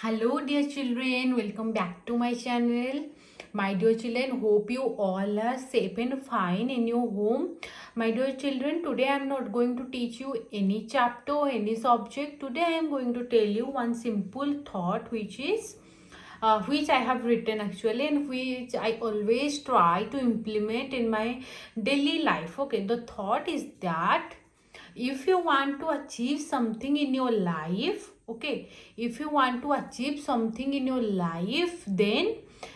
Hello dear children, welcome back to my channel. My dear children, hope you all are safe and fine in your home. My dear children, today I am not going to teach you any chapter or any subject. Today I am going to tell you one simple thought which I have written actually, and which I always try to implement in my daily life. Okay, the thought is that if you want to achieve something in your life, okay, if you want to achieve something in your life, then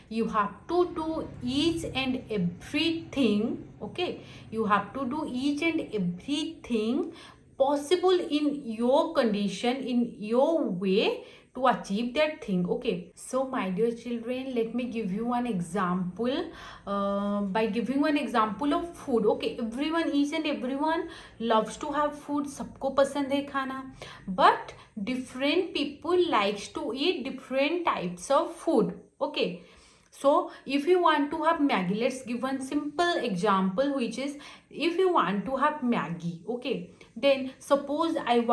you have to do each and everything, okay, you have to do each and everything possible in your condition, in your way, to achieve that thing. Okay, so my dear children, let me give you one example. By giving one example of food, okay, everyone, each and everyone loves to have food, सबको पसंद है खाना, but different people likes to eat different types of food. Okay, so if you want to have Maggie, let's give one simple example, which is if you want to have Maggie, okay, then suppose I'm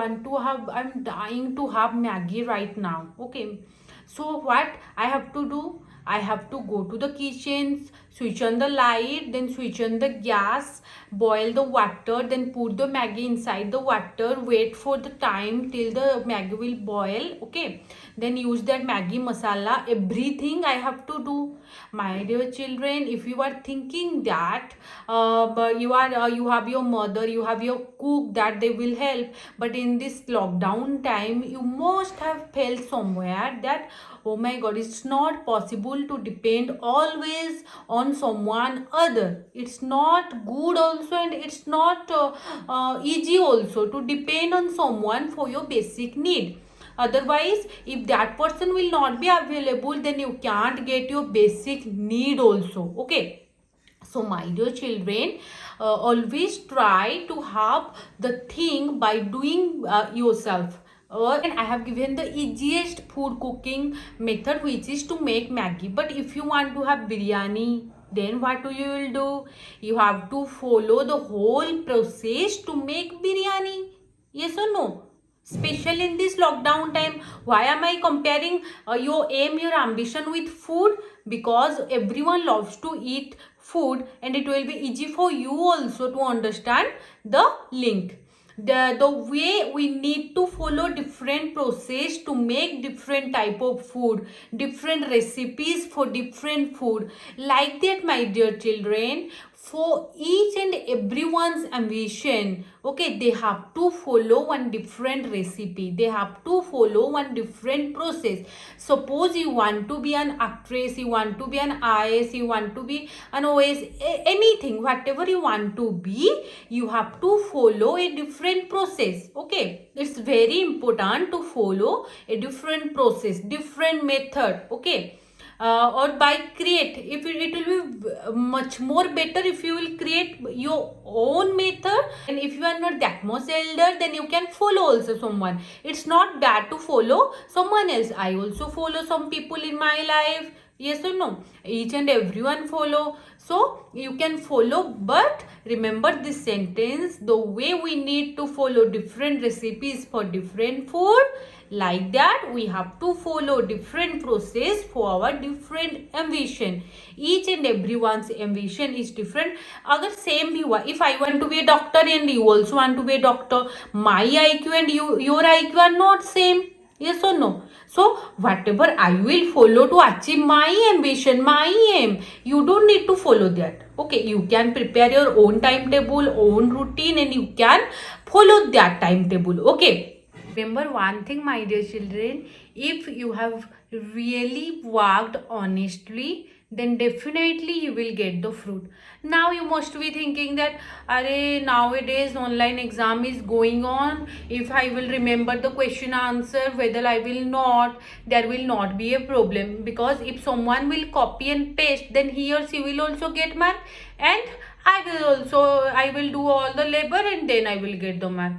dying to have Maggie right now. Okay, so what I have to do, I have to go to the kitchen, switch on the light, then switch on the gas, boil the water, then put the Maggie inside the water, wait for the time till the Maggie will boil. Okay, then use that Maggie masala, everything I have to do. My dear children, if you are thinking that but you have your mother, you have your cook, that they will help, but in this lockdown time you must have felt somewhere that, oh my god, it's not possible to depend always on someone other. It's not good also, and it's not easy also to depend on someone for your basic need. Otherwise, if that person will not be available, then you can't get your basic need also. Okay, so my dear children, always try to have the thing by doing yourself. And I have given the easiest food cooking method, which is to make Maggie. But if you want to have biryani, then what you will do? You have to follow the whole process to make biryani. Yes or no? Especially in this lockdown time, why am I comparing your aim, your ambition with food? Because everyone loves to eat food, and it will be easy for you also to understand the link. The way we need to follow different process to make different type of food, different recipes for different food, like that, my dear children, for each and everyone's ambition, okay, they have to follow one different recipe, they have to follow one different process. Suppose you want to be an actress, you want to be an IAS, you want to be an OS, anything, whatever you want to be, you have to follow a different process. Okay, it's very important to follow a different process, different method. Okay, or by create, if it will be much more better if you will create your own method. And if you are not that much elder, then you can follow also someone. It's not bad to follow someone else. I also follow some people in my life. Yes or no? Each and everyone follow. So you can follow, but remember this sentence: the way we need to follow different recipes for different food, like that we have to follow different process for our different ambition. Each and everyone's ambition is different. अगर same भी हुआ, if I want to be a doctor and you also want to be a doctor, my IQ and your IQ are not same. Yes or no? So whatever I will follow to achieve my ambition, my aim, you don't need to follow that. Okay, you can prepare your own timetable, own routine, and you can follow that timetable. Okay, remember one thing, my dear children, if you have really worked honestly, then definitely you will get the fruit. Now you must be thinking that, are nowadays online exam is going on, if I will remember the question answer, whether I will not, there will not be a problem, because if someone will copy and paste, then he or she will also get mark, and I will do all the labor, and then I will get the mark.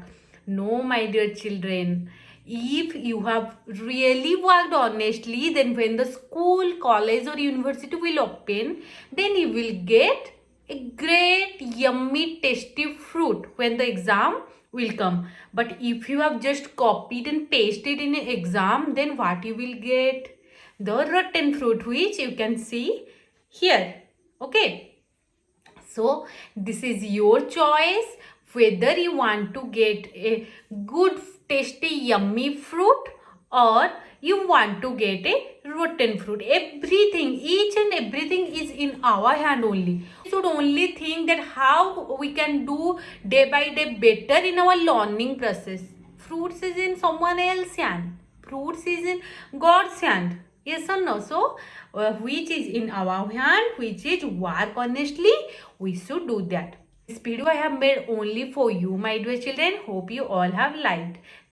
No, my dear children, if you have really worked honestly, then when the school, college, or university will open, then you will get a great, yummy, tasty fruit when the exam will come. But if you have just copied and pasted in an exam, then what you will get? The rotten fruit, which you can see here. Okay. So this is your choice whether you want to get a good, tasty, yummy fruit, or you want to get a rotten fruit. Everything, each and everything is in our hand only. We should only think that how we can do day by day better in our learning process. Fruits is in someone else's hand. Fruits is in God's hand. Yes or no? So, which is in our hand, which is work honestly, we should do that. This video I have made only for you, my dear children. Hope you all have liked.